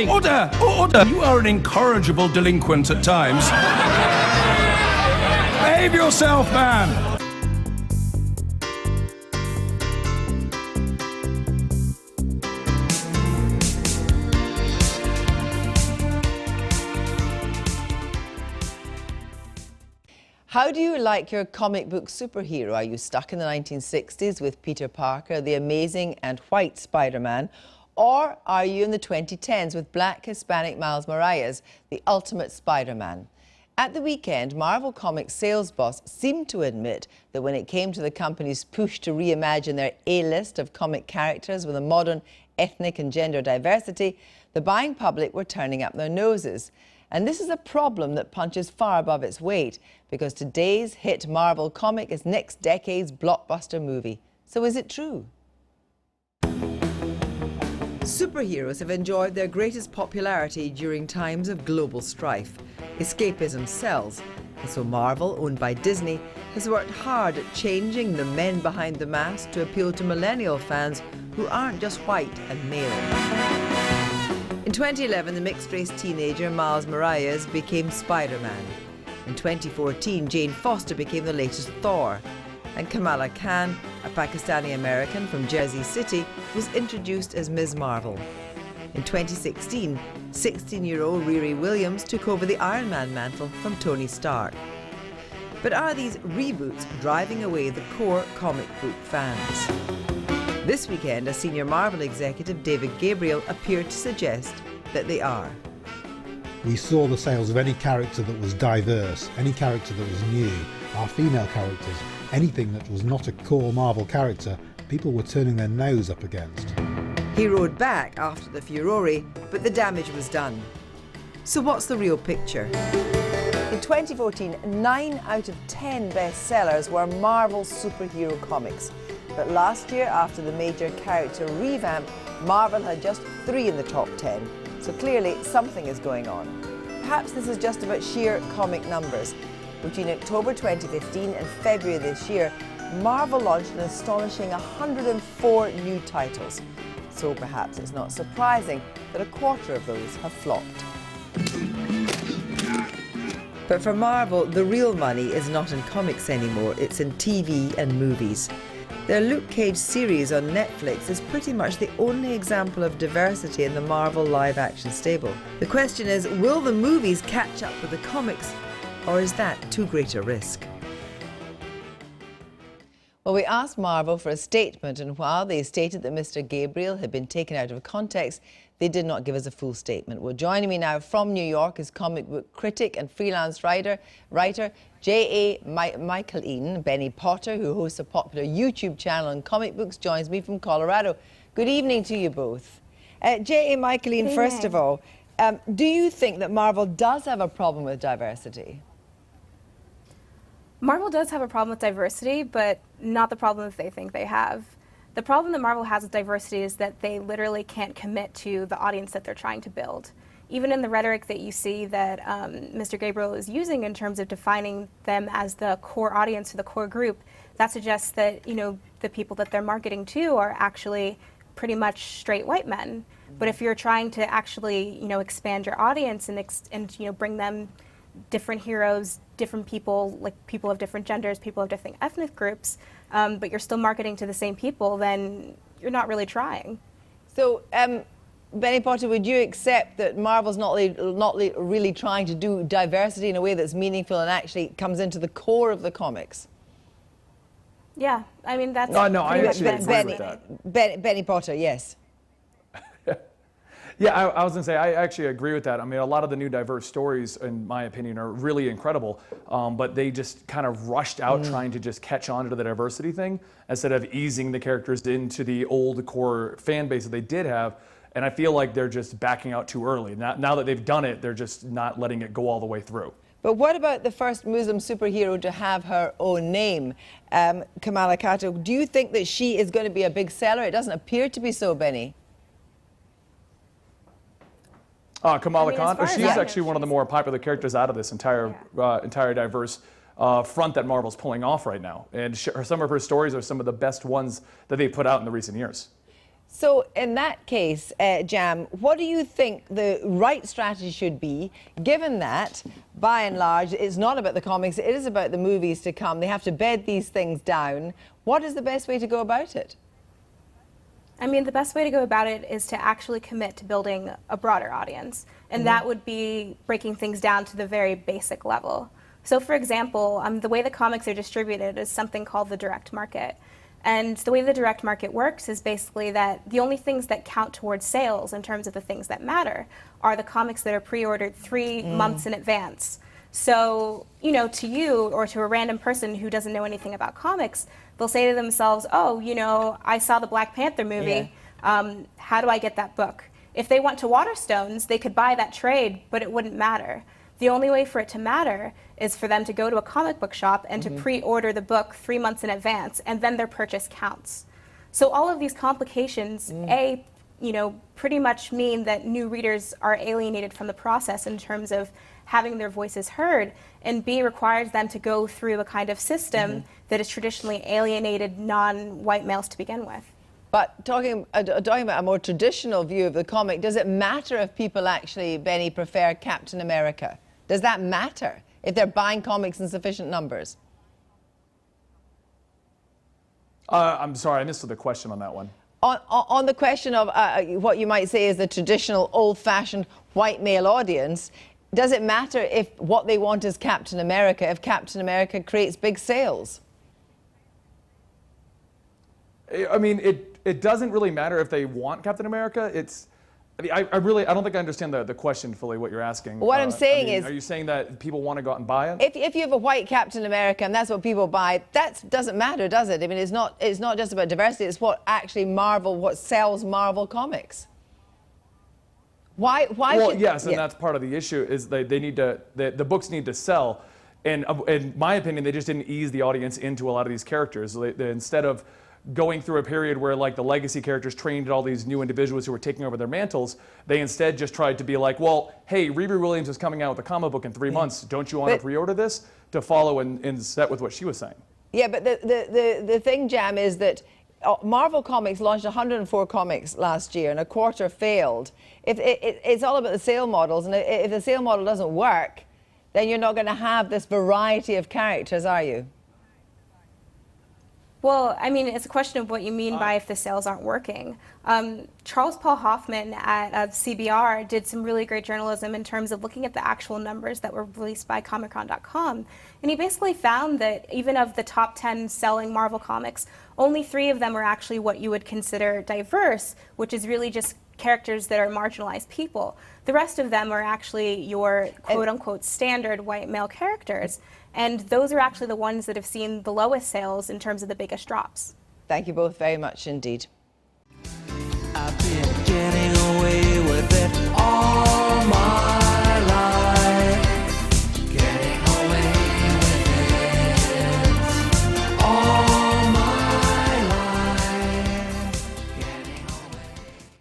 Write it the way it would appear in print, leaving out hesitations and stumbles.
Order! Order! You are an incorrigible delinquent at times. Behave yourself, man! How do you like your comic book superhero? Are you stuck in the 1960s with Peter Parker, the amazing and white Spider-Man? Or are you in the 2010s with black Hispanic Miles Morales, the ultimate Spider-Man? At the weekend, Marvel Comics sales boss seemed to admit that when it came to the company's push to reimagine their A-list of comic characters with a modern ethnic and gender diversity, the buying public were turning up their noses. And this is a problem that punches far above its weight, because today's hit Marvel comic is next decade's blockbuster movie. So is it true? Superheroes have enjoyed their greatest popularity during times of global strife. Escapism sells, and so Marvel, owned by Disney, has worked hard at changing the men behind the mask to appeal to millennial fans who aren't just white and male. In 2011, the mixed-race teenager Miles Morales became Spider-Man. In 2014, Jane Foster became the latest Thor. And Kamala Khan, a Pakistani-American from Jersey City, was introduced as Ms. Marvel. In 2016, 16-year-old Riri Williams took over the Iron Man mantle from Tony Stark. But are these reboots driving away the core comic book fans? This weekend, a senior Marvel executive, David Gabriel, appeared to suggest that they are. We saw the sales of any character that was diverse, any character that was new, our female characters, anything that was not a core Marvel character, people were turning their nose up against. He rode back after the furore, but the damage was done. So what's the real picture? In 2014, 9 out of 10 bestsellers were Marvel superhero comics. But last year, after the major character revamp, Marvel had just 3 in the top 10. So clearly something is going on. Perhaps this is just about sheer comic numbers. Between October 2015 and February this year, Marvel launched an astonishing 104 new titles. So perhaps it's not surprising that a quarter of those have flopped. But for Marvel, the real money is not in comics anymore, it's in TV and movies. Their Luke Cage series on Netflix is pretty much the only example of diversity in the Marvel live-action stable. The question is, will the movies catch up with the comics, or is that too great a risk? Well, we asked Marvel for a statement, and while they stated that Mr. Gabriel had been taken out of context, they did not give us a full statement. Well, joining me now from New York is comic book critic and freelance writer J.A. Michaeline. Benny Potter, who hosts a popular YouTube channel on comic books, joins me from Colorado. Good evening to you both. J.A. Michaeline, first of all, do you think that Marvel does have a problem with diversity? Marvel does have a problem with diversity, but not the problem that they think they have. The problem that Marvel has with diversity is that they literally can't commit to the audience that they're trying to build. Even in the rhetoric that you see that Mr. Gabriel is using in terms of defining them as the core audience or the core group, that suggests that, you know, the people that they're marketing to are actually pretty much straight white men. But if you're trying to actually, you know, expand your audience and you know, bring them different heroes, different people, like people of different genders, people of different ethnic groups, but you're still marketing to the same people, then you're not really trying. So, Benny Potter, would you accept that Marvel's not really trying to do diversity in a way that's meaningful and actually comes into the core of the comics? Yeah, I mean, that's... No, I actually agree with that. Benny Potter, yes. Yeah, I was going to say, I actually agree with that. I mean, a lot of the new diverse stories, in my opinion, are really incredible, but they just kind of rushed out trying to just catch on to the diversity thing instead of easing the characters into the old core fan base that they did have. And I feel like they're just backing out too early. Now that they've done it, they're just not letting it go all the way through. But what about the first Muslim superhero to have her own name, Kamala Khan? Do you think that she is going to be a big seller? It doesn't appear to be so, Benny. Kamala Khan, she's actually one of the more popular characters out of this entire diverse front that Marvel's pulling off right now. And some of her stories are some of the best ones that they've put out in the recent years. So in that case, Jam, what do you think the right strategy should be, given that, by and large, it's not about the comics, it is about the movies to come. They have to bed these things down. What is the best way to go about it? I mean, the best way to go about it is to actually commit to building a broader audience. And that would be breaking things down to the very basic level. So for example, the way the comics are distributed is something called the direct market. And the way the direct market works is basically that the only things that count towards sales in terms of the things that matter are the comics that are pre-ordered 3 months in advance. So, you know, to you or to a random person who doesn't know anything about comics, they'll say to themselves, oh, you know, I saw the Black Panther movie. How do I get that book? If they went to Waterstones, they could buy that trade, but it wouldn't matter. The only way for it to matter is for them to go to a comic book shop and to pre-order the book 3 months in advance, and then their purchase counts. So all of these complications, A, you know, pretty much mean that new readers are alienated from the process in terms of having their voices heard, and B, requires them to go through a kind of system that has traditionally alienated non-white males to begin with. But talking about a more traditional view of the comic, does it matter if people actually, Benny, prefer Captain America? Does that matter if they're buying comics in sufficient numbers? I'm sorry, I missed the question on that one. On the question of what you might say is the traditional old-fashioned white male audience, does it matter if what they want is Captain America, if Captain America creates big sales? I mean, it doesn't really matter if they want Captain America. I don't think I understand the question fully, what you're asking. What I'm saying is... Are you saying that people want to go out and buy it? If you have a white Captain America and that's what people buy, that doesn't matter, does it? I mean, it's not just about diversity, it's what actually what sells Marvel comics. Why well, should... yes, and that's part of the issue, is they need to, the books need to sell. And in my opinion, they just didn't ease the audience into a lot of these characters. They instead of going through a period where like the legacy characters trained all these new individuals who were taking over their mantles, they instead just tried to be like, well, hey, Riri Williams is coming out with a comic book in 3 months. Don't you want to pre-order this? To follow and set with what she was saying. Yeah, but the thing, Jam, is that Marvel Comics launched 104 comics last year and a quarter failed. It's all about the sale models, and if the sale model doesn't work, then you're not going to have this variety of characters, are you? Well, I mean, it's a question of what you mean by if the sales aren't working. Charles Paul Hoffman at CBR did some really great journalism in terms of looking at the actual numbers that were released by Comic-Con.com. And he basically found that even of the top 10 selling Marvel comics, only 3 of them were actually what you would consider diverse, which is really just characters that are marginalized people. The rest of them are actually your quote-unquote standard white male characters. And those are actually the ones that have seen the lowest sales in terms of the biggest drops. Thank you both very much indeed. I've been getting